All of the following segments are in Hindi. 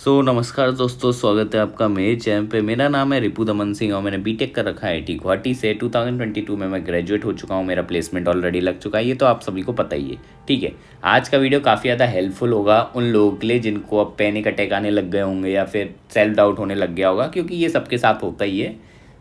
नमस्कार दोस्तों, स्वागत है आपका मेरे चैनल पे। मेरा नाम है रिपु दमन सिंह और मैंने बीटेक कर रखा है IIT गुवाहाटी से। 2022 में मैं ग्रेजुएट हो चुका हूँ। मेरा प्लेसमेंट ऑलरेडी लग चुका है, ये तो आप सभी को पता ही है। ठीक है, आज का वीडियो काफ़ी ज़्यादा हेल्पफुल होगा उन लोगों के लिए जिनको अब पैनिक अटैक आने लग गए होंगे या फिर सेल्फ डाउट होने लग गया होगा, क्योंकि ये सबके साथ होता ही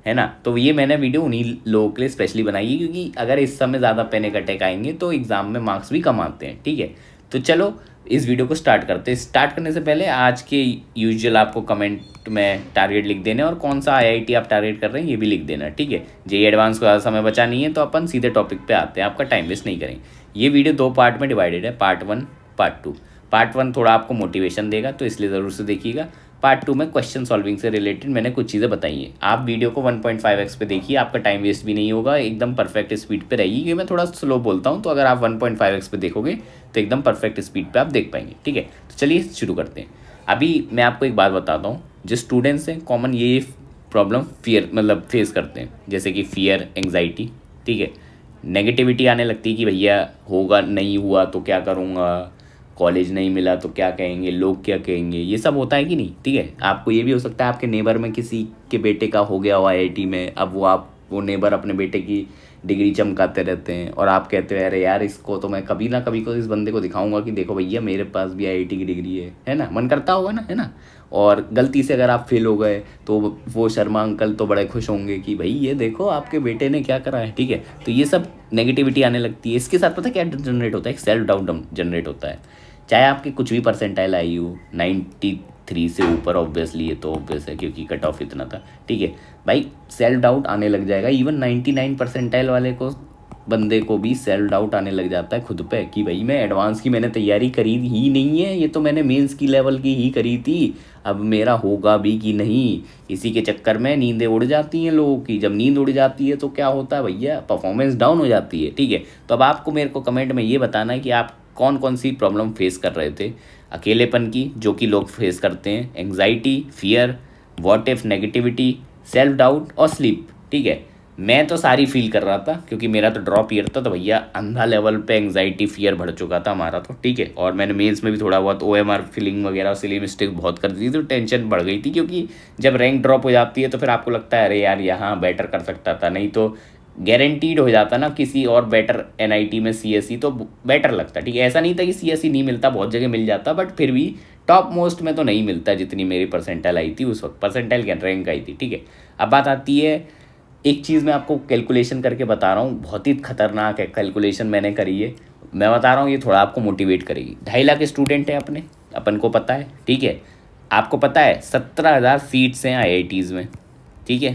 है ना। तो ये मैंने वीडियो उन्हीं लोगों के लिए स्पेशली बनाई है, क्योंकि अगर इस समय ज़्यादा पैनिक अटैक आएंगे तो एग्ज़ाम में मार्क्स भी कम आते हैं। ठीक है, तो चलो इस वीडियो को स्टार्ट करते हैं। स्टार्ट करने से पहले आज के यूजुअल आपको कमेंट में टारगेट लिख देना और कौन सा IIT आप टारगेट कर रहे हैं ये भी लिख देना। ठीक है, जेईई एडवांस को ज़्यादा समय बचा नहीं है, तो अपन सीधे टॉपिक पे आते हैं, आपका टाइम वेस्ट नहीं करेंगे। ये वीडियो 2 पार्ट में डिवाइडेड है, पार्ट 1 पार्ट 2। पार्ट 1 थोड़ा आपको मोटिवेशन देगा, तो इसलिए ज़रूर से देखिएगा। पार्ट 2 में क्वेश्चन सॉल्विंग से रिलेटेड मैंने कुछ चीज़ें बताई हैं। आप वीडियो को 1.5x पे देखिए, आपका टाइम वेस्ट भी नहीं होगा, एकदम परफेक्ट स्पीड पे रहेगी। क्योंकि मैं थोड़ा स्लो बोलता हूँ, तो अगर आप 1.5x पे देखोगे तो एकदम परफेक्ट स्पीड पे आप देख पाएंगे। ठीक है, तो चलिए शुरू करते हैं। अभी मैं आपको एक बात बताता हूँ, जो स्टूडेंट्स हैं कॉमन ये प्रॉब्लम फियर मतलब फेस करते हैं, जैसे कि फियर, एंग्जाइटी। ठीक है, नेगेटिविटी आने लगती है कि भैया होगा, नहीं हुआ तो क्या करूँगा, कॉलेज नहीं मिला तो क्या कहेंगे, लोग क्या कहेंगे, ये सब होता है कि नहीं। ठीक है, आपको ये भी हो सकता है आपके नेबर में किसी के बेटे का हो गया हो IIT में, अब वो नेबर अपने बेटे की डिग्री चमकाते रहते हैं और आप कहते हो अरे यार इसको तो मैं कभी ना कभी को इस बंदे को दिखाऊंगा कि देखो भैया मेरे पास भी IIT की डिग्री है ना। मन करता होगा ना, है ना। और गलती से अगर आप फेल हो गए तो वो शर्मा अंकल तो बड़े खुश होंगे कि भाई ये देखो आपके बेटे ने क्या करा है। ठीक है, तो ये सब नेगेटिविटी आने लगती है। इसके साथ पता क्या जनरेट होता है, एक सेल्फ डाउट जनरेट होता है। चाहे आपकी कुछ भी परसेंटाइल आई हो, 93 से ऊपर, ऑब्वियसली ये तो ऑब्वियस है क्योंकि कट ऑफ इतना था। ठीक है भाई, सेल्फ डाउट आने लग जाएगा। इवन 99 परसेंटाइल वाले को, बंदे को भी सेल्फ डाउट आने लग जाता है खुद पे कि भाई मैं एडवांस की मैंने तैयारी करी ही नहीं है, ये तो मैंने मेंस की लेवल की ही करी थी, अब मेरा होगा भी कि नहीं। इसी के चक्कर में नींदें उड़ जाती हैं लोगों की। जब नींद उड़ जाती है तो क्या होता है भैया, परफॉर्मेंस डाउन हो जाती है। ठीक है, तो अब आपको मेरे को कमेंट में ये बताना है कि आप कौन कौन सी प्रॉब्लम फेस कर रहे थे। अकेलेपन की, जो कि लोग फेस करते हैं, anxiety, fear, what if, negativity, self doubt और स्लीप। ठीक है, मैं तो सारी फील कर रहा था क्योंकि मेरा तो ड्रॉप ईयर था, तो भैया अंधा लेवल पे एंग्जाइटी फियर बढ़ चुका था हमारा तो। ठीक है, और मैंने मेंस में भी थोड़ा बहुत OMR फिलिंग वगैरह सिली मिस्टेक बहुत कर दी थी, तो टेंशन बढ़ गई थी। क्योंकि जब रैंक ड्रॉप हो जाती है तो फिर आपको लगता है अरे यार यहाँ बेटर कर सकता था, नहीं तो गारंटीड हो जाता ना किसी और बेटर NIT में CSE, तो बेटर लगता। ठीक है, ऐसा नहीं था कि CSE नहीं मिलता, बहुत जगह मिल जाता, बट फिर भी टॉप मोस्ट में तो नहीं मिलता जितनी मेरी परसेंटाइल आई थी उस वक्त। परसेंटाइल क्या, रैंक आई थी। ठीक है, अब बात आती है, एक चीज़ मैं आपको कैलकुलेशन करके बता रहा हूँ, बहुत ही खतरनाक है कैलकुलेशन मैंने करी है। मैं बता रहा हूँ, ये थोड़ा आपको मोटिवेट करेगी। 2.5 लाख स्टूडेंट हैं अपन को पता है। ठीक है, आपको पता है 17,000 सीट्स हैं IITs में। ठीक है,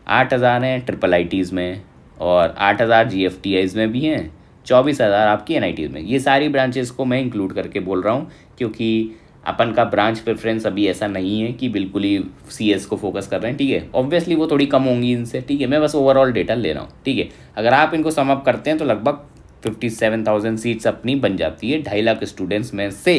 8,000 हैं IIITs में और 8,000 GFTIs में भी हैं, 24,000 आपकी NITs में। ये सारी ब्रांचेस को मैं इंक्लूड करके बोल रहा हूँ, क्योंकि अपन का ब्रांच प्रेफरेंस अभी ऐसा नहीं है कि बिल्कुल ही CS को फोकस कर रहे हैं। ठीक है, ऑब्वियसली वो थोड़ी कम होंगी इनसे। ठीक है, मैं बस ओवरऑल डेटा ले रहा हूँ। ठीक है, अगर आप इनको सम अप करते हैं तो लगभग 57,000 सीट्स अपनी बन जाती है 2.5 लाख स्टूडेंट्स में से।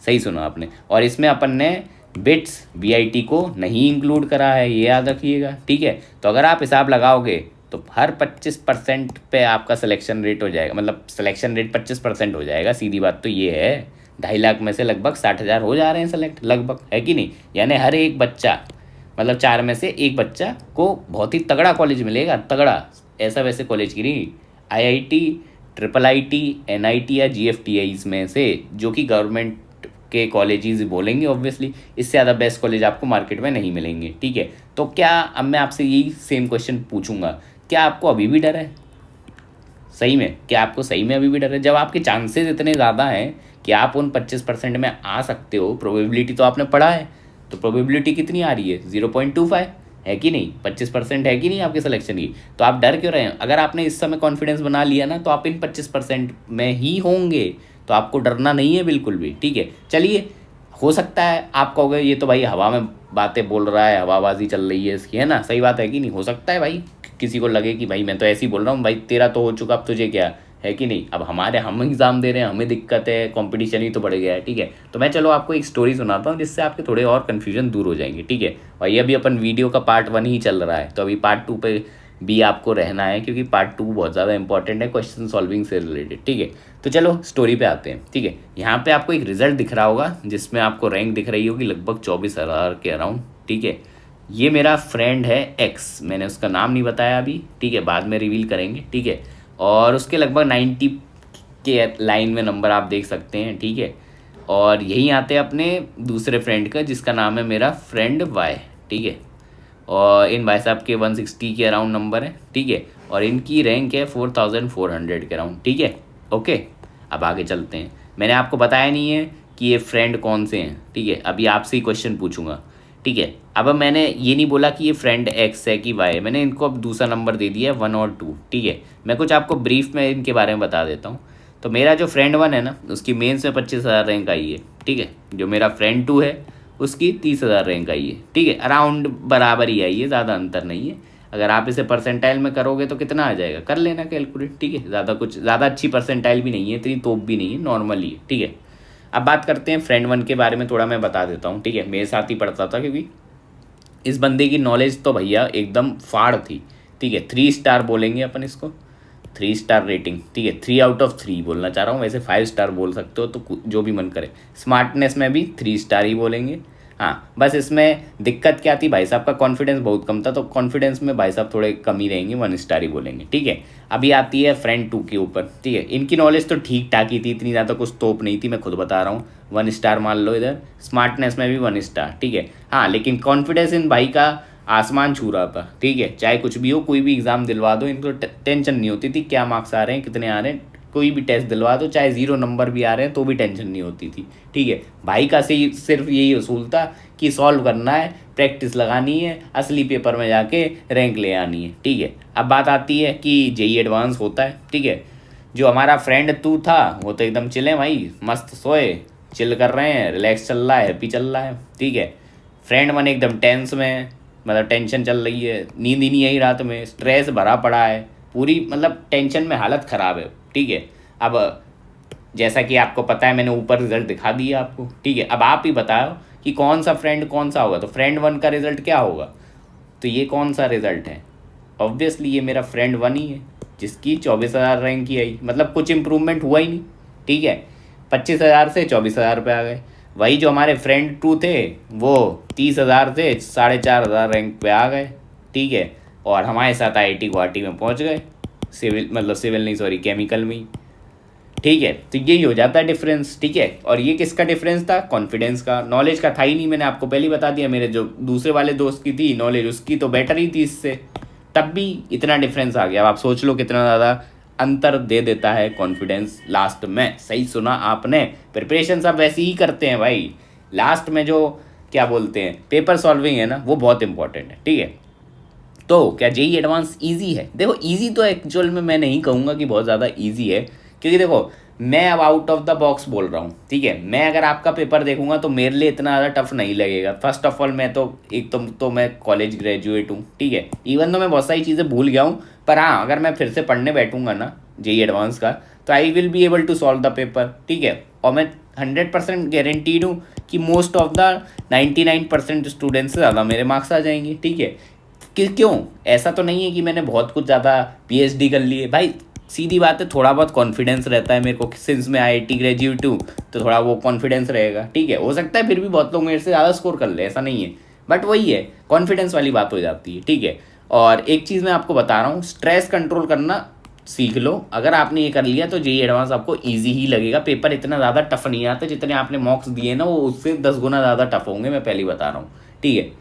सही सुना आपने। और इसमें अपन ने बिट्स VIT को नहीं इंक्लूड करा है, ये याद रखिएगा। ठीक है, तो अगर आप हिसाब लगाओगे तो हर 25% पे आपका सिलेक्शन रेट हो जाएगा, मतलब सिलेक्शन रेट 25% हो जाएगा। सीधी बात तो ये है, 2.5 लाख में से लगभग 60,000 हो जा रहे हैं सेलेक्ट, लगभग, है कि नहीं। यानी हर एक बच्चा, मतलब 4 में से एक बच्चा को बहुत ही तगड़ा कॉलेज मिलेगा, तगड़ा। ऐसा वैसे कॉलेज की नहीं, IIT, IIIT, NIT या GFTIs में से, जो कि गवर्नमेंट के कॉलेजेस बोलेंगे ऑब्वियसली। इससे ज़्यादा बेस्ट कॉलेज आपको मार्केट में नहीं मिलेंगे। ठीक है, तो क्या, अब मैं आपसे यही सेम क्वेश्चन पूछूंगा, क्या आपको अभी भी डर है? सही में, क्या आपको सही में अभी भी डर है? जब आपके चांसेस इतने ज़्यादा हैं कि आप उन 25% में आ सकते हो, प्रोबेबिलिटी तो आपने पढ़ा है, तो प्रोबेबिलिटी कितनी आ रही है? 0.25 है कि नहीं? 25% है कि नहीं आपके सिलेक्शन की? तो आप डर क्यों रहे हैं? अगर आपने इस समय कॉन्फिडेंस बना लिया ना, तो आप इन 25% में ही होंगे, तो आपको डरना नहीं है बिल्कुल भी। ठीक है, चलिए, हो सकता है आप कहोगे ये तो भाई हवा में बातें बोल रहा है, हवाबाजी चल रही है इसकी, है ना। सही बात है कि नहीं? हो सकता है भाई किसी को लगे कि भाई मैं तो ऐसे ही बोल रहा हूँ, भाई तेरा तो हो चुका, अब तुझे क्या है कि नहीं। अब हम एग्ज़ाम दे रहे हैं, हमें दिक्कत है, कंपटीशन ही तो बढ़ गया है। ठीक है, तो मैं चलो आपको एक स्टोरी सुनाता हूँ जिससे आपके थोड़े और कन्फ्यूजन दूर हो जाएंगे। ठीक है, और ये अभी अपन वीडियो का पार्ट 1 ही चल रहा है, तो अभी पार्ट 2 पे बी आपको रहना है, क्योंकि पार्ट 2 बहुत ज़्यादा इंपॉर्टेंट है क्वेश्चन सॉल्विंग से रिलेटेड। ठीक है, तो चलो स्टोरी पे आते हैं। ठीक है, यहाँ पे आपको एक रिजल्ट दिख रहा होगा जिसमें आपको रैंक दिख रही होगी लगभग 24,000 के अराउंड। ठीक है, ये मेरा फ्रेंड है एक्स, मैंने उसका नाम नहीं बताया अभी। ठीक है, बाद में रिवील करेंगे। ठीक है, और उसके लगभग 90 के लाइन में नंबर आप देख सकते हैं। ठीक है, और यहीं आते हैं अपने दूसरे फ्रेंड का जिसका नाम है मेरा फ्रेंड वाई। ठीक है, और इन भाई साहब के 160 के अराउंड नंबर है। ठीक है, और इनकी रैंक है 4400 के अराउंड। ठीक है, ओके, अब आगे चलते हैं। मैंने आपको बताया नहीं है कि ये फ्रेंड कौन से हैं। ठीक है, अभी आपसे ही क्वेश्चन पूछूंगा। ठीक है, अब मैंने ये नहीं बोला कि ये फ्रेंड एक्स है कि वाई है, मैंने इनको अब दूसरा नंबर दे दिया है 1 और 2। ठीक है, मैं कुछ आपको ब्रीफ में इनके बारे में बता देता हूँ। तो मेरा जो फ्रेंड 1 है ना, उसकी मेंस में 25,000 रैंक आई है। ठीक है, जो मेरा फ्रेंड 2 है उसकी 30,000 रैंक आई है। ठीक है, अराउंड बराबर ही आई है, ज़्यादा अंतर नहीं है। अगर आप इसे परसेंटाइल में करोगे तो कितना आ जाएगा, कर लेना कैलकुलेट। ठीक है, ज़्यादा अच्छी परसेंटाइल भी नहीं है, इतनी तोप भी नहीं है, नॉर्मली है। ठीक है, अब बात करते हैं फ्रेंड 1 के बारे में, थोड़ा मैं बता देता हूँ। ठीक है, मेरे साथ ही पढ़ता था, क्योंकि इस बंदे की नॉलेज तो भैया एकदम फाड़ थी। ठीक है, 3 स्टार बोलेंगे अपन इसको, 3 स्टार रेटिंग। ठीक है, 3 आउट ऑफ 3 बोलना चाह रहा हूँ, वैसे 5 स्टार बोल सकते हो, तो जो भी मन करे। स्मार्टनेस में भी 3 स्टार ही बोलेंगे। हाँ, बस इसमें दिक्कत क्या थी, भाई साहब का कॉन्फिडेंस बहुत कम था, तो कॉन्फिडेंस में भाई साहब थोड़े कम ही रहेंगे, 1 स्टार ही बोलेंगे। ठीक है, अभी आती है फ्रेंड 2 के ऊपर। ठीक है, इनकी नॉलेज तो ठीक ठाक ही थी, इतनी ज़्यादा कुछ तोप नहीं थी, मैं खुद बता रहा हूँ। 1 स्टार मान लो इधर, स्मार्टनेस में भी 1 स्टार। ठीक है, हाँ, लेकिन कॉन्फिडेंस इन भाई का आसमान छू रहा था। ठीक है, चाहे कुछ भी हो, कोई भी एग्ज़ाम दिलवा दो, इनको टेंशन नहीं होती थी क्या मार्क्स आ रहे हैं, कितने आ रहे हैं। कोई भी टेस्ट दिलवा दो, चाहे 0 नंबर भी आ रहे हैं तो भी टेंशन नहीं होती थी। ठीक है, भाई का से सिर्फ यही उसूल था कि सॉल्व करना है, प्रैक्टिस लगानी है, असली पेपर में जाके रैंक ले आनी है। ठीक है, अब बात आती है कि जेई एडवांस होता है। ठीक है, जो हमारा फ्रेंड 2 था वो तो एकदम चिल है भाई, मस्त सोए, चिल कर रहे हैं, रिलैक्स चल रहा है, हैप्पी चल रहा है। ठीक है, फ्रेंड 1 एकदम टेंस में है, मतलब टेंशन चल रही है, नींद ही नहीं आई रात में, स्ट्रेस भरा पड़ा है, पूरी मतलब टेंशन में हालत ख़राब है। ठीक है, अब जैसा कि आपको पता है, मैंने ऊपर रिजल्ट दिखा दिया आपको। ठीक है, अब आप ही बताओ कि कौन सा फ्रेंड कौन सा होगा, तो फ्रेंड 1 का रिजल्ट क्या होगा, तो ये कौन सा रिजल्ट है, ऑब्वियसली ये मेरा फ्रेंड 1 ही है, जिसकी 24,000 रैंक की आई, मतलब कुछ इंप्रूवमेंट हुआ ही नहीं। ठीक है, 25,000 से 24,000 पे आ गए। वही जो हमारे फ्रेंड 2 थे वो 30,000 से 4,500 रैंक पे आ गए। ठीक है, और हमारे साथ IIT गुवाहाटी में पहुंच गए, सिविल नहीं, सॉरी, केमिकल में ही। ठीक है, तो यही हो जाता है डिफरेंस। ठीक है, और ये किसका डिफरेंस था, कॉन्फिडेंस का, नॉलेज का था ही नहीं, मैंने आपको पहले ही बता दिया। मेरे जो दूसरे वाले दोस्त की थी नॉलेज, उसकी तो बेटर ही थी इससे, तब भी इतना डिफरेंस आ गया। अब आप सोच लो कितना ज़्यादा अंतर दे देता है कॉन्फिडेंस लास्ट में। सही सुना आपने, प्रिपरेशन सब वैसे ही करते हैं भाई, लास्ट में जो क्या बोलते हैं पेपर सॉल्विंग है ना, वो बहुत इंपॉर्टेंट है। ठीक है, तो क्या जेई एडवांस इजी है, देखो इजी तो एक्चुअल में मैं नहीं कहूँगा कि बहुत ज़्यादा इजी है, क्योंकि देखो मैं अब आउट ऑफ द बॉक्स बोल रहा हूँ। ठीक है, मैं अगर आपका पेपर देखूंगा तो मेरे लिए इतना ज़्यादा टफ नहीं लगेगा। फर्स्ट ऑफ ऑल मैं तो एक तो मैं कॉलेज ग्रेजुएट हूँ। ठीक है, इवन तो मैं बहुत सारी चीज़ें भूल गया हूँ, पर हाँ, अगर मैं फिर से पढ़ने बैठूंगा ना जेई एडवांस का, तो I will be able to solve the paper. ठीक है, और मैं 100% गारंटीड हूँ कि मोस्ट ऑफ द 99% स्टूडेंट्स से ज़्यादा मेरे मार्क्स आ जाएंगे। ठीक है, क्यों, ऐसा तो नहीं है कि मैंने बहुत कुछ ज़्यादा PhD कर ली है भाई, सीधी बात है, थोड़ा बहुत कॉन्फिडेंस रहता है मेरे को, सिंस मैं IIT ग्रेजुएट हूँ तो थोड़ा वो कॉन्फिडेंस रहेगा। ठीक है, हो सकता है फिर भी बहुत लोग मेरे से ज़्यादा स्कोर कर ले, ऐसा नहीं है, बट वही है, कॉन्फिडेंस वाली बात हो जाती है। ठीक है, और एक चीज़ मैं आपको बता रहा हूँ, स्ट्रेस कंट्रोल करना सीख लो। अगर आपने ये कर लिया तो जेई एडवांस आपको ईजी ही लगेगा, पेपर इतना ज़्यादा टफ नहीं आता, जितने आपने मॉक्स दिए ना वो उससे 10 गुना ज़्यादा टफ होंगे, मैं पहले बता रहा हूँ। ठीक है,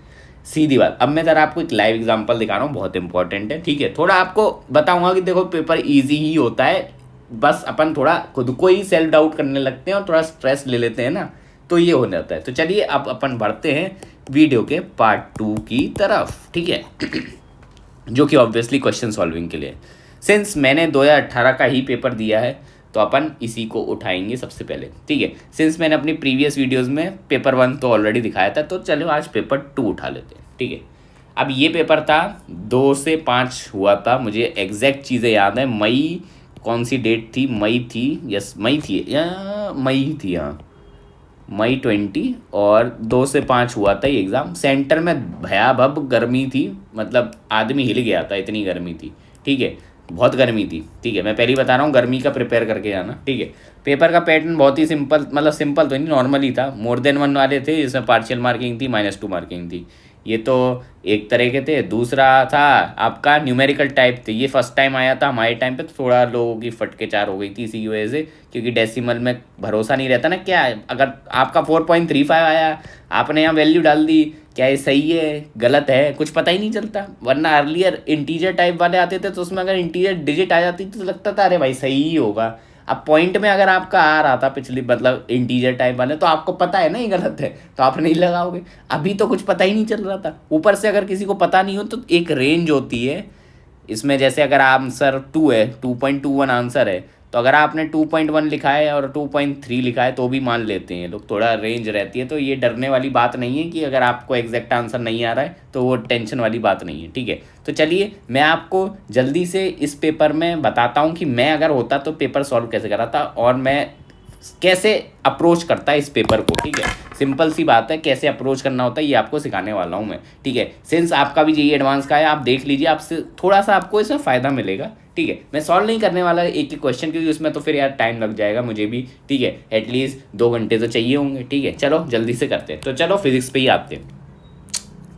सीधी बात। अब मैं ज़रा आपको एक लाइव एग्जांपल दिखा रहा हूँ, बहुत इंपॉर्टेंट है। ठीक है, थोड़ा आपको बताऊंगा कि देखो पेपर इजी ही होता है, बस अपन थोड़ा खुद को ही सेल्फ डाउट करने लगते हैं और थोड़ा स्ट्रेस ले लेते हैं ना, तो ये हो जाता है। तो चलिए अब अपन बढ़ते हैं वीडियो के पार्ट 2 की तरफ। ठीक है, जो कि ऑब्वियसली क्वेश्चन सॉल्विंग के लिए, सिंस मैंने 2018 का ही पेपर दिया है तो अपन इसी को उठाएंगे सबसे पहले। ठीक है, सिंस मैंने अपनी प्रीवियस वीडियोस में पेपर 1 तो ऑलरेडी दिखाया था, तो चलो आज पेपर 2 उठा लेते हैं। ठीक है, अब ये पेपर था 2 से 5 हुआ था, मुझे एग्जैक्ट चीज़ें याद है। मई, कौन सी डेट थी, मई थी, यस मई थी, या मई ही थी, हाँ मई 20 और 2 से 5 हुआ था ये एग्ज़ाम। सेंटर में भयावह गर्मी थी, मतलब आदमी हिल गया था, इतनी गर्मी थी। ठीक है, बहुत गर्मी थी। ठीक है, मैं पहले ही बता रहा हूँ, गर्मी का प्रिपेयर करके जाना। ठीक है, पेपर का पैटर्न बहुत ही सिंपल, मतलब सिंपल तो नहीं, नॉर्मल ही था। मोर देन वन वाले थे जिसमें पार्शियल मार्किंग थी, -2 मार्किंग थी। ये तो एक तरह के थे। दूसरा था आपका न्यूमेरिकल टाइप थे। ये फर्स्ट टाइम आया था हमारे टाइम पे, तो थोड़ा लोगों की फटके चार हो गई थी इसी की वजह से, क्योंकि डेसिमल में भरोसा नहीं रहता ना। क्या है, अगर आपका 4.35 आया, आपने यहाँ वैल्यू डाल दी, क्या ये सही है गलत है कुछ पता ही नहीं चलता। वरना अर्लियर इंटीजर टाइप वाले आते थे, तो उसमें अगर इंटीजर डिजिट आ जाती तो लगता था अरे भाई सही ही होगा। अब पॉइंट में अगर आपका आ रहा था पिछली, मतलब इंटीजर टाइप वाले, तो आपको पता है ना ये गलत है, तो आप नहीं लगाओगे। अभी तो कुछ पता ही नहीं चल रहा था। ऊपर से अगर किसी को पता नहीं हो तो एक रेंज होती है इसमें, जैसे अगर आंसर 2 है, 2.21 आंसर है, तो अगर आपने 2.1 लिखा है और 2.3 लिखा है तो भी मान लेते हैं लोग, थोड़ा रेंज रहती है। तो ये डरने वाली बात नहीं है कि अगर आपको एग्जैक्ट आंसर नहीं आ रहा है तो वो टेंशन वाली बात नहीं है। ठीक है, तो चलिए मैं आपको जल्दी से इस पेपर में बताता हूँ कि मैं अगर होता तो पेपर सॉल्व कैसे करा था, और मैं कैसे अप्रोच करता है इस पेपर को। ठीक है, सिंपल सी बात है, कैसे अप्रोच करना होता है ये आपको सिखाने वाला हूँ मैं। ठीक है, सिंस आपका भी जेईई एडवांस का है, आप देख लीजिए, आपसे थोड़ा सा आपको इसमें फ़ायदा मिलेगा। ठीक है, मैं सॉल्व नहीं करने वाला एक एक क्वेश्चन, क्योंकि उसमें तो फिर यार टाइम लग जाएगा मुझे भी। ठीक है, एटलीस्ट 2 घंटे तो चाहिए होंगे। ठीक है, चलो जल्दी से करते हैं। तो चलो फिजिक्स पे ही आते हैं।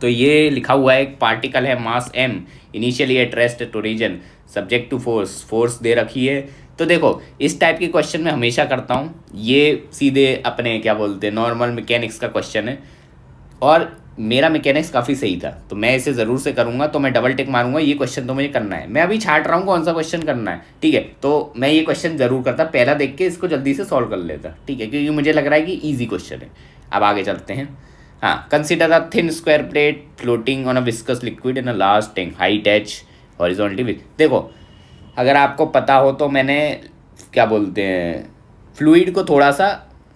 तो ये लिखा हुआ है, एक पार्टिकल है mass m, initially at rest at origin, subject to force, force दे रखी है। तो देखो इस टाइप के क्वेश्चन मैं हमेशा करता हूँ। ये सीधे अपने क्या बोलते हैं नॉर्मल मैकेनिक्स का क्वेश्चन है, और मेरा मैकेनिक्स काफ़ी सही था, तो मैं इसे ज़रूर से करूँगा। तो मैं डबल टिक मारूंगा, ये क्वेश्चन तो मुझे करना है। मैं अभी छाट रहा हूँ कौन सा क्वेश्चन करना है। ठीक है, तो मैं ये क्वेश्चन ज़रूर करता, पहला देख के इसको जल्दी से सॉल्व कर लेता। ठीक है, क्योंकि मुझे लग रहा है कि ईजी क्वेश्चन है। अब आगे चलते हैं। हाँ, consider a thin square plate floating on a viscous liquid in a large tank, height h, horizontally with. देखो अगर आपको पता हो तो मैंने क्या बोलते हैं फ्लूइड को थोड़ा सा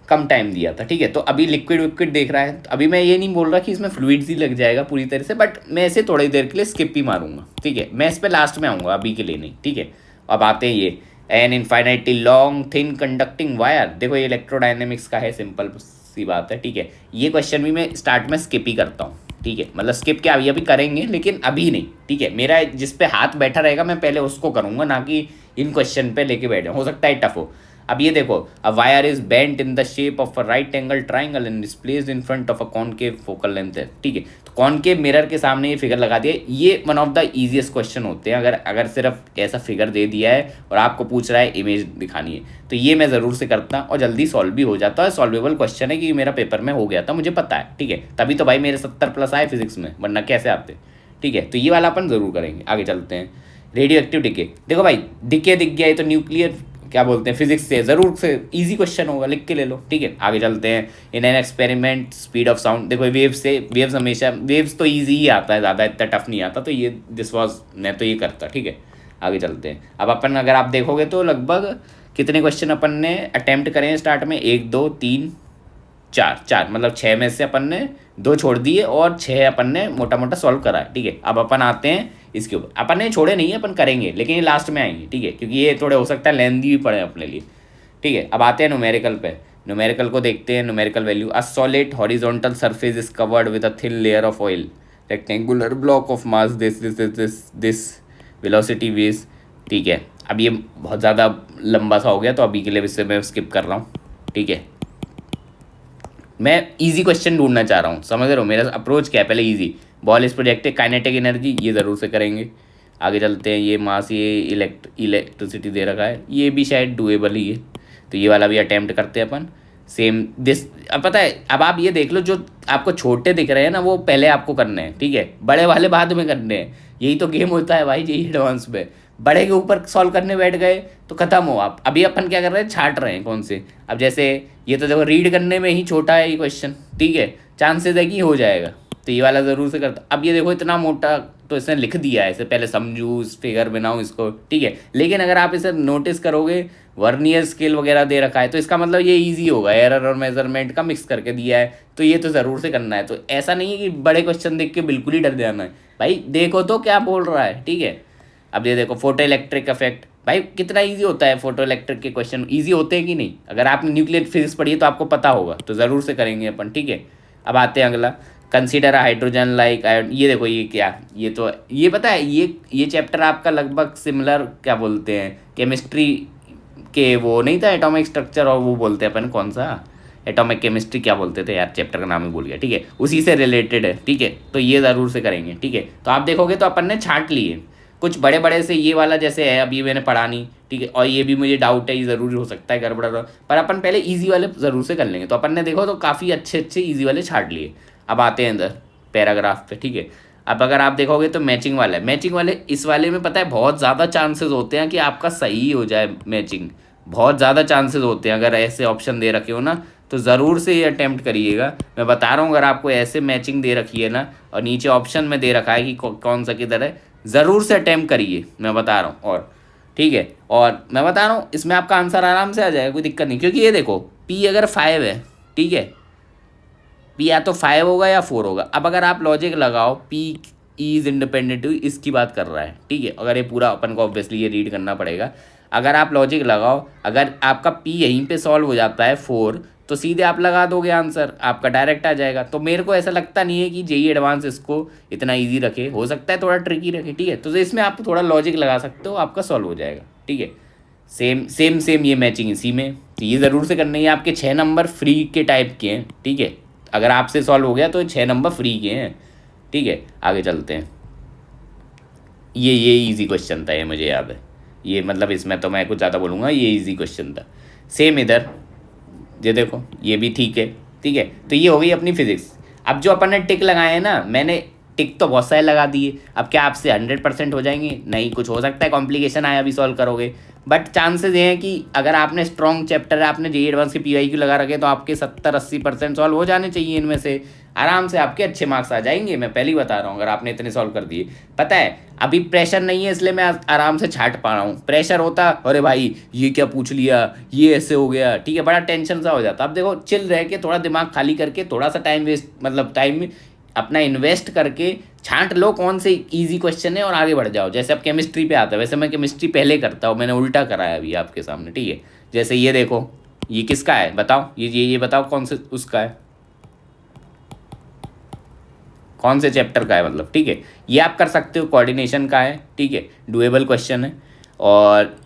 कम टाइम दिया था। ठीक है, तो अभी लिक्विड विक्विड देख रहा है, तो अभी मैं ये नहीं बोल रहा कि इसमें फ्लूइड्स ही लग जाएगा पूरी तरह से, बट मैं इसे थोड़ी देर के लिए स्किप ही मारूंगा। ठीक है, मैं इस पर लास्ट में आऊँगा, अभी के लिए नहीं। ठीक है, अब आते हैं ये an infinitely long thin conducting wire. देखो ये इलेक्ट्रोडायनेमिक्स का है, सिंपल सी बात है। ठीक है, ये क्वेश्चन भी मैं स्टार्ट में स्किप ही करता हूँ। ठीक है, मतलब स्किप क्या, अभी अभी करेंगे लेकिन अभी नहीं। ठीक है, मेरा जिस पे हाथ बैठा रहेगा मैं पहले उसको करूँगा, ना कि इन क्वेश्चन पे लेके बैठ जाऊँ, हो सकता है टफ हो। अब ये देखो, a wire is bent in the shape of a right angle triangle and is placed in front of a concave focal length है। ठीक है, तो कॉनकेव मिरर के सामने ये फिगर लगा दिया। ये one of the easiest question होते हैं, अगर अगर सिर्फ ऐसा फिगर दे दिया है और आपको पूछ रहा है इमेज दिखानी है, तो ये मैं ज़रूर से करता और जल्दी सॉल्व भी हो जाता है। सॉल्वेबल क्वेश्चन है कि मेरा पेपर में हो गया था, मुझे पता है। ठीक है, तभी तो भाई मेरे 70+ आए फिजिक्स में, वरना कैसे आते। ठीक है, तो ये वाला अपन ज़रूर करेंगे। आगे चलते हैं, रेडियो एक्टिव डिके। देखो भाई डिके दिख गया है, तो न्यूक्लियर क्या बोलते हैं फिजिक्स से ज़रूर से इजी क्वेश्चन होगा, लिख के ले लो। ठीक है, आगे चलते हैं। In an experiment speed of sound. देखो वेव्स से, वेव्स हमेशा, वेव्स तो इजी ही आता है, ज़्यादा इतना टफ नहीं आता, तो ये दिस वॉज, मैं तो ये करता। ठीक है, आगे चलते हैं। अब अपन अगर आप देखोगे तो लगभग कितने क्वेश्चन अपन ने अटैम्प्ट करें हैं स्टार्ट में, 1 2 3 4 4, मतलब 6 में से अपन ने 2 छोड़ दिए और 6 अपन ने मोटा मोटा सॉल्व करा है। ठीक है, अब अपन आते हैं इसके ऊपर। अपन ने छोड़े नहीं है, अपन करेंगे, लेकिन ये लास्ट में आएंगे। ठीक है, क्योंकि ये थोड़े हो सकता है लेंदी भी पड़े अपने लिए। ठीक है, अब आते हैं न्यूमेरिकल पे। न्यूमेरिकल को देखते हैं। Numerical value, a solid horizontal surface is covered with a thin layer of oil, rectangular block of mass this velocity wedge. ठीक है, अब ये बहुत ज़्यादा लंबा सा हो गया, तो अभी के लिए इससे मैं स्किप कर रहा हूँ। ठीक है, मैं इजी क्वेश्चन ढूंढना चाह रहा हूँ, समझ रहे हो मेरा अप्रोच क्या है। पहले easy, ball is projected, kinetic energy, ये ज़रूर से करेंगे। आगे चलते हैं, ये मास, ये इलेक्ट्रिसिटी दे रखा है, ये भी शायद डुएबल ही है, तो ये वाला भी अटैम्प्ट करते हैं अपन। Same this. अब पता है, अब आप ये देख लो, जो आपको छोटे दिख रहे हैं ना वो पहले आपको करने हैं। ठीक है, बड़े वाले बाद में करने हैं। यही तो गेम होता है भाई जेईई एडवांस में। बड़े के ऊपर सॉल्व करने बैठ गए तो खत्म हो आप। अभी अपन क्या कर रहे हैं, छाट रहे हैं कौन से। अब जैसे ये तो देखो रीड करने में ही छोटा है ये क्वेश्चन। ठीक है, चांसेस है कि हो जाएगा, तो ये वाला ज़रूर से करता। अब ये देखो इतना मोटा, तो इसने लिख दिया है, इसे पहले समझू, फिगर बनाओ इसको। ठीक है, लेकिन अगर आप इसे नोटिस करोगे, वर्नियर स्केल वगैरह दे रखा है, तो इसका मतलब ये इजी होगा, एरर और मेजरमेंट का मिक्स करके दिया है, तो ये तो ज़रूर से करना है। तो ऐसा नहीं है कि बड़े क्वेश्चन देख के बिल्कुल ही डर जाना है, भाई देखो तो क्या बोल रहा है। ठीक है, अब ये देखो फोटो इलेक्ट्रिक इफेक्ट, भाई कितना इजी होता है फोटो इलेक्ट्रिक के क्वेश्चन, इजी होते हैं कि नहीं? अगर आपने न्यूक्लियर फिजिक्स पढ़ी है तो आपको पता होगा, तो ज़रूर से करेंगे अपन, ठीक है। अब आते हैं अगला, कंसीडर हाइड्रोजन लाइक आयन। ये देखो ये क्या, ये तो ये पता है, ये चैप्टर आपका लगभग सिमिलर क्या बोलते हैं केमिस्ट्री के, वो नहीं था एटॉमिक स्ट्रक्चर, और वो बोलते हैं अपन कौन सा एटॉमिक केमिस्ट्री क्या बोलते थे यार, चैप्टर का नाम ही भूल गया, ठीक है, उसी से रिलेटेड है, ठीक है। तो ये ज़रूर से करेंगे, ठीक है। तो आप देखोगे तो अपन ने छांट लिए कुछ बड़े बड़े से, ये वाला जैसे है अभी मैंने पढ़ा नहीं, ठीक है, और ये भी मुझे डाउट है, ये ज़रूरी हो सकता है गड़बड़ हो, पर अपन पहले ईजी वाले ज़रूर से कर लेंगे। तो अपन ने देखो तो काफ़ी अच्छे अच्छे ईजी वाले छांट लिए। अब आते हैं अंदर पैराग्राफ पे, ठीक है। अब अगर आप देखोगे तो मैचिंग वाला है, मैचिंग वाले इस वाले में पता है बहुत ज़्यादा चांसेस होते हैं कि आपका सही हो जाए मैचिंग, बहुत ज़्यादा चांसेस होते हैं। अगर ऐसे ऑप्शन दे रखे हो ना तो ज़रूर से ये अटैम्प्ट करिएगा। मैं बता रहा हूँ, अगर आपको ऐसे मैचिंग दे रखी है ना और नीचे ऑप्शन में दे रखा है कि कौन सा किधर है, ज़रूर से अटैम्प्ट करिए, मैं बता रहा हूँ। और ठीक है, और मैं बता रहा हूँ इसमें आपका आंसर आराम से आ जाएगा, कोई दिक्कत नहीं, क्योंकि ये देखो पी अगर 5 है, ठीक है, पी या तो 5 होगा या 4 होगा। अब अगर आप लॉजिक लगाओ, पी इज इंडिपेंडेंट, इसकी बात कर रहा है, ठीक है। अगर ये पूरा अपन को ऑब्वियसली ये रीड करना पड़ेगा। अगर आप लॉजिक लगाओ, अगर आपका पी यहीं पे सॉल्व हो जाता है 4, तो सीधे आप लगा दोगे आंसर, आपका डायरेक्ट आ जाएगा। तो मेरे को ऐसा लगता नहीं है कि जेई एडवांस इसको इतना ईजी रखे, हो सकता है थोड़ा ट्रिकी रखे, ठीक है। तो इसमें आप थोड़ा लॉजिक लगा सकते हो, आपका सॉल्व हो जाएगा, ठीक है। सेम सेम सेम ये मैचिंग इसी में, तो ये ज़रूर से करनी है। आपके 6 नंबर फ्री के टाइप के हैं, ठीक है। अगर आपसे सॉल्व हो गया तो 6 नंबर फ्री के हैं, ठीक है। आगे चलते हैं, ये इजी क्वेश्चन था, ये मुझे याद है, ये मतलब इसमें तो मैं कुछ ज़्यादा बोलूँगा, ये इजी क्वेश्चन था। सेम इधर ये देखो, ये भी ठीक है, ठीक है। तो ये हो गई अपनी फिजिक्स। अब जो अपन ने टिक लगाए हैं ना, मैंने टिक तो बहुत सारे लगा दिए, अब क्या आपसे 100% हो जाएंगे? नहीं, कुछ हो सकता है कॉम्प्लिकेशन आया, अभी सॉल्व करोगे, बट चांसेस ये हैं कि अगर आपने स्ट्रॉन्ग चैप्टर है, आपने जेई एडवांस के PYQ लगा रखे, तो आपके 70-80% सॉल्व हो जाने चाहिए इनमें से, आराम से आपके अच्छे मार्क्स आ जाएंगे। मैं पहले ही बता रहा हूँ, अगर आपने इतने सॉल्व कर दिए। पता है अभी प्रेशर नहीं है, इसलिए मैं आराम से छाट पा रहा हूँ। प्रेशर होता अरे भाई ये क्या पूछ लिया, ये ऐसे हो गया, ठीक है, बड़ा टेंशन सा हो जाता। अब देखो चिल रह के, थोड़ा दिमाग खाली करके, थोड़ा सा टाइम वेस्ट, मतलब टाइम अपना इन्वेस्ट करके छांट लो कौन से इजी क्वेश्चन है और आगे बढ़ जाओ। जैसे अब केमिस्ट्री पे आता है, वैसे मैं केमिस्ट्री पहले करता हूँ, मैंने उल्टा करा है अभी आपके सामने, ठीक है। जैसे ये देखो, ये किसका है बताओ, ये बताओ कौन से उसका है, कौन से चैप्टर का है, मतलब, ठीक है। ये आप कर सकते हो, कोऑर्डिनेशन का है, ठीक है, डुएबल क्वेश्चन है। और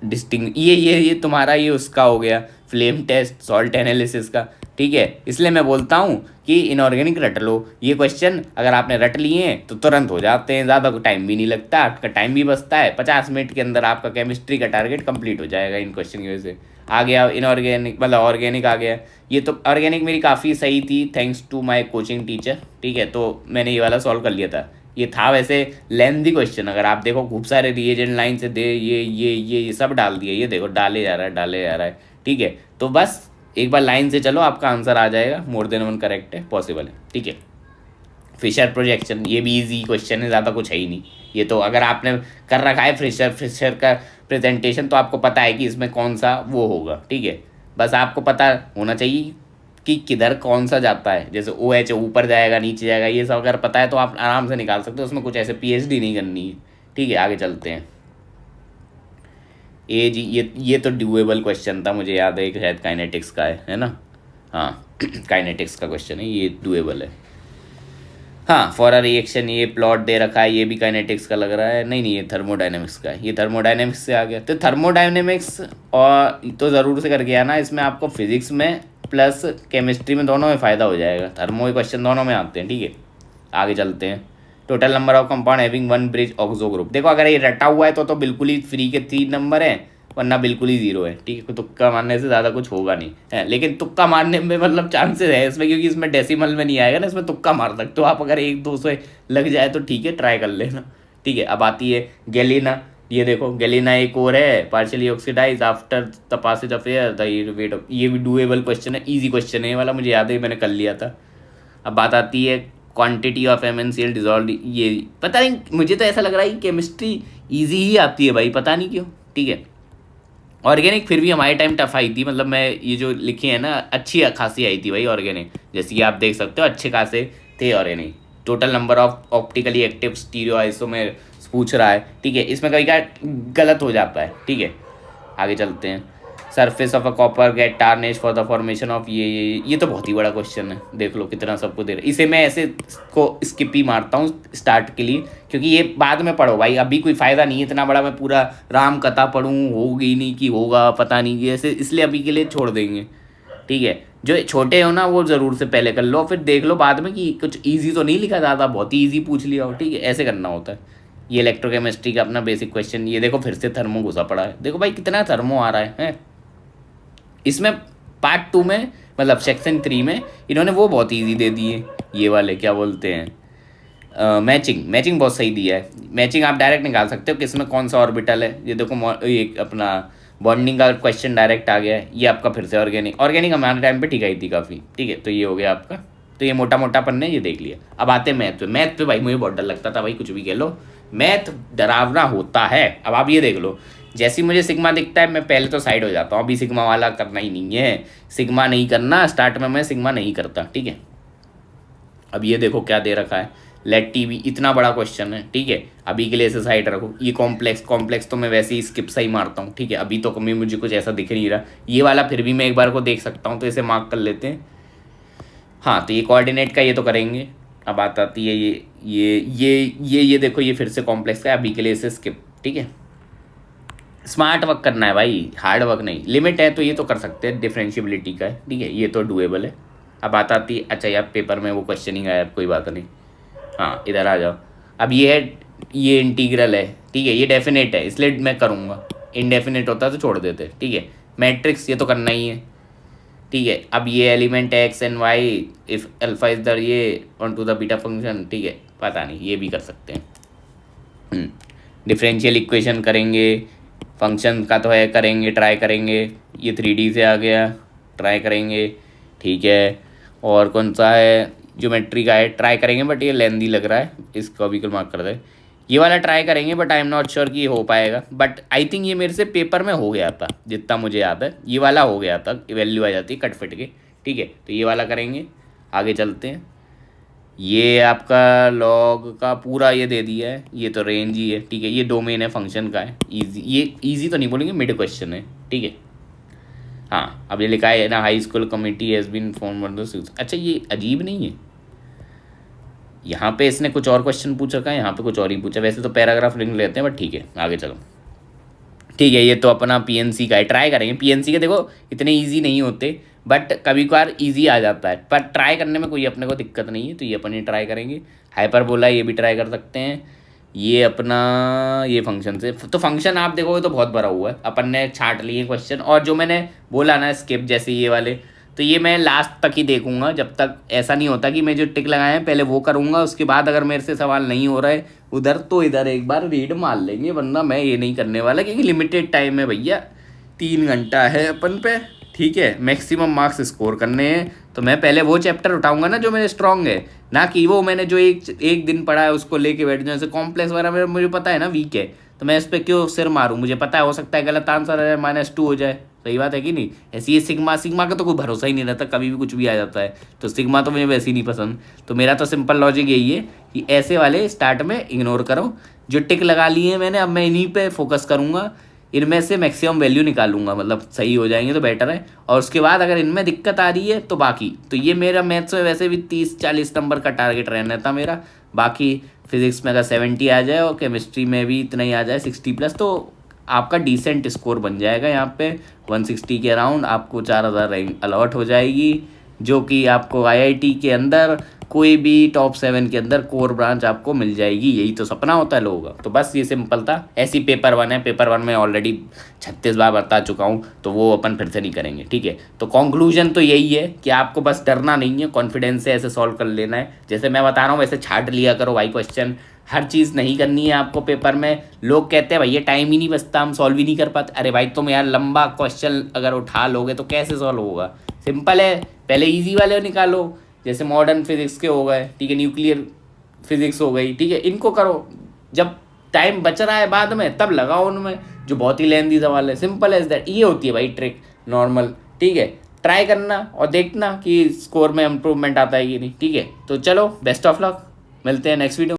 डिस्टिंग ये तुम्हारा ये उसका हो गया, फ्लेम टेस्ट, सॉल्ट एनालिसिस का, ठीक है। इसलिए मैं बोलता हूँ कि इनऑर्गेनिक रट लो। ये क्वेश्चन अगर आपने रट लिए हैं तो तुरंत हो जाते हैं, ज़्यादा टाइम भी नहीं लगता, आपका टाइम भी बचता है, 50 मिनट के अंदर आपका केमिस्ट्री का टारगेट कंप्लीट हो जाएगा इन क्वेश्चन की वजह से। आ गया इनऑर्गेनिक, मतलब ऑर्गेनिक आ गया। ये तो ऑर्गेनिक मेरी काफ़ी सही थी, thanks to my coaching teacher, ठीक है। तो मैंने ये वाला सॉल्व कर लिया था। ये था वैसे लेंथी क्वेश्चन, अगर आप देखो खूब सारे रिएजेंट लाइन से दे, ये सब डाल दिए, ये देखो डाले जा रहा है, ठीक है। तो बस एक बार लाइन से चलो, आपका आंसर आ जाएगा, मोर देन 1 करेक्ट है, पॉसिबल है, ठीक है। फिशर प्रोजेक्शन, ये भी इजी क्वेश्चन है, ज़्यादा कुछ है ही नहीं। ये तो अगर आपने कर रखा है फिशर का प्रेजेंटेशन, तो आपको पता है कि इसमें कौन सा वो होगा, ठीक है। बस आपको पता होना चाहिए कि किधर कौन सा जाता है, जैसे OH ऊपर जाएगा नीचे जाएगा, ये सब अगर पता है तो आप आराम से निकाल सकते हो, उसमें कुछ ऐसे PhD नहीं करनी है, ठीक है। आगे चलते हैं। जी ये तो ड्यूएबल क्वेश्चन था, मुझे याद है कि शायद काइनेटिक्स का है ना, हाँ काइनेटिक्स का क्वेश्चन है, ये ड्यूएबल है। हाँ, फॉर अ रिएक्शन, ये प्लॉट दे रखा है, ये भी काइनेटिक्स का लग रहा है, नहीं ये थर्मोडाइनमिक्स का है, ये थर्मोडाइनमिक्स से आ गया। तो थर्मोडाइनमिक्स और तो ज़रूर से करके आना, इसमें आपको फिजिक्स में प्लस केमिस्ट्री में दोनों में फ़ायदा हो जाएगा, थर्मो के क्वेश्चन दोनों में आते हैं, ठीक है। आगे चलते हैं। Total number of compound having 1 bridge oxo group, देखो अगर ये रटा हुआ है तो बिल्कुल ही फ्री के 3 नंबर हैं, वरना बिल्कुल ही 0 है, ठीक है। तुक्का मारने से ज़्यादा कुछ होगा नहीं है, लेकिन तुक्का मारने में मतलब चांसेस है इसमें, क्योंकि इसमें डेसिमल में नहीं आएगा ना, इसमें तुक्का मार सकते हो आप, अगर 1-2 से लग जाए तो ठीक है, ट्राई कर लेना, ठीक है। अब आती है गैलिना, ये देखो गैलिना एक और है, partially oxidize after the passage of air the weight of, ये भी डूएबल क्वेश्चन है, ईजी क्वेश्चन है ये वाला, मुझे याद है मैंने कर लिया था। अब बात आती है क्वांटिटी ऑफ MnCl डिजॉल्व, ये पता नहीं, मुझे तो ऐसा लग रहा है कि केमिस्ट्री ईजी ही आती है भाई, पता नहीं क्यों, ठीक है। ऑर्गेनिक फिर भी हमारे टाइम टफ आई थी, मतलब मैं ये जो लिखे हैं ना अच्छी खासी आई थी भाई ऑर्गेनिक, जैसे कि आप देख सकते हो अच्छे खासे थे organic. Total number of optically active stereo isomer पूछ रहा है, ठीक है। इसमें कभी क्या गलत हो जाता है, ठीक है। आगे चलते हैं। Surface of a copper get tarnish for the formation of ये तो बहुत ही बड़ा क्वेश्चन है, देख लो कितना सबको दे रहा है। इसे मैं ऐसे को स्किप ही मारता हूँ स्टार्ट के लिए, क्योंकि ये बाद में पढ़ो भाई, अभी कोई फ़ायदा नहीं है इतना बड़ा मैं पूरा राम कथा पढ़ूँ, होगी नहीं कि होगा पता नहीं कि ऐसे, इसलिए अभी के लिए छोड़ देंगे, ठीक है। जो छोटे हो ना वो ज़रूर से पहले कर लो, फिर देख लो बाद में कि कुछ ईजी तो नहीं लिखा जाता, बहुत ही ईजी पूछ लिया हो, ठीक है। ऐसे करना होता है। ये इलेक्ट्रोकेमिस्ट्री का अपना बेसिक क्वेश्चन, ये देखो फिर से थर्मो घुसा पड़ा है, देखो भाई कितना थर्मो आ रहा है। इसमें पार्ट 2 में मतलब सेक्शन 3 में इन्होंने वो बहुत इजी दे दिए, ये वाले क्या बोलते हैं मैचिंग बहुत सही दिया है। मैचिंग आप डायरेक्ट निकाल सकते हो कि इसमें कौन सा ऑर्बिटल है। ये देखो ये अपना बॉन्डिंग का क्वेश्चन डायरेक्ट आ गया है। ये आपका फिर से ऑर्गेनिक हमारे टाइम पे ठीक आई थी काफ़ी, ठीक है। तो ये हो गया आपका, तो ये मोटा मोटा पन्ने ये देख लिया। अब आते हैं मैथ पे भाई मुझे बहुत डर लगता था भाई, कुछ भी कह लो मैथ डरावना होता है। अब आप ये देख लो, जैसे मुझे सिग्मा दिखता है मैं पहले तो साइड हो जाता हूँ, अभी सिग्मा वाला करना ही नहीं है, सिग्मा नहीं करना, स्टार्ट में मैं सिग्मा नहीं करता, ठीक है। अब ये देखो क्या दे रखा है, लेट टी वी, इतना बड़ा क्वेश्चन है, ठीक है। अभी के लिए इसे साइड रखो। ये कॉम्प्लेक्स तो मैं वैसे ही स्किप सा ही मारता हूँ, ठीक है। अभी तो कभी मुझे कुछ ऐसा दिख नहीं रहा, ये वाला फिर भी मैं एक बार को देख सकता हूँ, तो इसे मार्क कर लेते हैं। हाँ तो ये कोऑर्डिनेट का ये तो करेंगे। अब आती है ये देखो, ये फिर से कॉम्प्लेक्स का, अभी के लिए इसे स्किप, ठीक है। स्मार्ट वर्क करना है भाई, हार्ड वर्क नहीं। लिमिट है तो ये तो कर सकते हैं, डिफरेंशियबिलिटी का है, ठीक है, ये तो डुएबल है। अब आती अच्छा यार पेपर में वो क्वेश्चनिंग आया, कोई बात नहीं। हाँ इधर आ जाओ। अब ये है, ये इंटीग्रल है, ठीक है, ये डेफिनेट है इसलिए मैं करूँगा, इनडेफिनेट होता तो छोड़ देते, ठीक है। मैट्रिक्स ये तो करना ही है, ठीक है। अब ये element X and Y if alpha is the ये on to the beta function, ठीक है, पता नहीं ये भी कर सकते हैं। डिफरेंशियल इक्वेशन करेंगे, फंक्शन का तो है, करेंगे, ट्राई करेंगे। ये 3D से आ गया, ट्राई करेंगे, ठीक है। और कौन सा है, ज्योमेट्री का है, ट्राई करेंगे, बट ये लेंदी लग रहा है, इसको भी मार्क कर दे। ये वाला ट्राई करेंगे but I am not sure कि हो पाएगा, बट आई थिंक ये मेरे से पेपर में हो गया था, जितना मुझे याद है ये वाला हो गया था, वैल्यू आ जाती है कट फिट के, ठीक है। तो ये वाला करेंगे, आगे चलते हैं। ये आपका लॉग का पूरा ये दे दिया है, ये तो रेंज ही है, ठीक है। ये डोमेन है, फंक्शन का है, ईजी, ये ईजी तो नहीं बोलेंगे, मिड क्वेश्चन है, ठीक है। हाँ अब ये लिखा है ना, high school committee has been form. अच्छा ये अजीब नहीं है, यहाँ पे इसने कुछ और क्वेश्चन पूछ रखा है, यहाँ पे कुछ और ही पूछा। वैसे तो पैराग्राफ लिख लेते हैं, बट ठीक है आगे चलो, ठीक है। ये तो अपना पीएनसी का है, ट्राई करेंगे। पीएनसी के देखो इतने इजी नहीं होते, बट कभी कभार इजी आ जाता है, पर ट्राई करने में कोई अपने को दिक्कत नहीं है, तो ये अपन ही ट्राई करेंगे। हाइपरबोला ये भी ट्राई कर सकते हैं। ये अपना ये फंक्शन से, तो फंक्शन आप देखोगे तो बहुत भरा हुआ है, अपन ने छाट लिए क्वेश्चन। और जो मैंने बोला ना स्किप जैसे ये वाले, तो ये मैं लास्ट तक ही देखूंगा, जब तक ऐसा नहीं होता कि मैं जो टिक लगाए हैं पहले वो करूंगा, उसके बाद अगर मेरे से सवाल नहीं हो रहा है उधर तो इधर एक बार रीड मार लेंगे, वरना मैं ये नहीं करने वाला, क्योंकि लिमिटेड टाइम है भैया, 3 घंटा है अपन पे, ठीक है। मैक्सिमम मार्क्स स्कोर करने हैं, तो मैं पहले वो चैप्टर उठाऊंगा ना जो मेरे स्ट्रॉन्ग है, ना कि वो मैंने जो एक दिन पढ़ा है उसको लेके बैठ जाऊँ। जैसे कॉम्प्लेक्स वगैरह मेरे मुझे पता है ना वीक है, तो मैं इस पर क्यों सिर मारूँ, मुझे पता है हो सकता है गलत आंसर है, -2 हो जाए, सही बात है कि नहीं। ऐसी ये सिग्मा का तो कोई भरोसा ही नहीं रहता, कभी भी कुछ भी आ जाता है, तो सिग्मा तो मुझे वैसे ही नहीं पसंद। तो मेरा तो सिंपल लॉजिक यही है कि ऐसे वाले स्टार्ट में इग्नोर करो, जो टिक लगा लिए हैं मैंने, अब मैं इन्हीं पे फोकस करूँगा, इनमें से मैक्सिमम वैल्यू निकालूंगा, मतलब सही हो जाएंगे तो बेटर है। और उसके बाद अगर इनमें दिक्कत आ रही है तो बाकी, तो ये मेरा मैथ्स में वैसे भी 30-40 नंबर का टारगेट रहना था मेरा। बाकी फिजिक्स में अगर 70 आ जाए और केमिस्ट्री में भी इतना ही आ जाए 60+, तो आपका डिसेंट स्कोर बन जाएगा। यहाँ पे 160 के अराउंड आपको 4000 रैंक अलॉट हो जाएगी, जो कि आपको आईआईटी के अंदर कोई भी टॉप 7 के अंदर कोर ब्रांच आपको मिल जाएगी। यही तो सपना होता है लोगों का। तो बस ये सिंपल था। ऐसी पेपर 1 है, पेपर 1 में ऑलरेडी 36 बार बता चुका हूँ, तो वो अपन फिर से नहीं करेंगे, ठीक है। तो कंक्लूजन तो यही है कि आपको बस डरना नहीं है, कॉन्फिडेंस से ऐसे सॉल्व कर लेना है। जैसे मैं बता रहा हूँ वैसे छाट लिया करो भाई क्वेश्चन, हर चीज़ नहीं करनी है आपको पेपर में। लोग कहते हैं भैया टाइम ही नहीं बचता, हम सॉल्व ही नहीं कर पाते। अरे भाई तुम यार लंबा क्वेश्चन अगर उठा लोगे तो कैसे सॉल्व होगा, सिंपल है। पहले ईजी वाले निकालो, जैसे मॉडर्न फिजिक्स के हो गए, ठीक है, न्यूक्लियर फिजिक्स हो गई, ठीक है, इनको करो। जब टाइम बच रहा है बाद में तब लगाओ उनमें जो बहुत ही लेंदी सवाल है, सिंपल एज दैट। ये होती है भाई ट्रिक नॉर्मल, ठीक है। ट्राई करना और देखना कि स्कोर में इम्प्रूवमेंट आता है कि नहीं, ठीक है। तो चलो बेस्ट ऑफ लक, मिलते हैं नेक्स्ट वीडियो।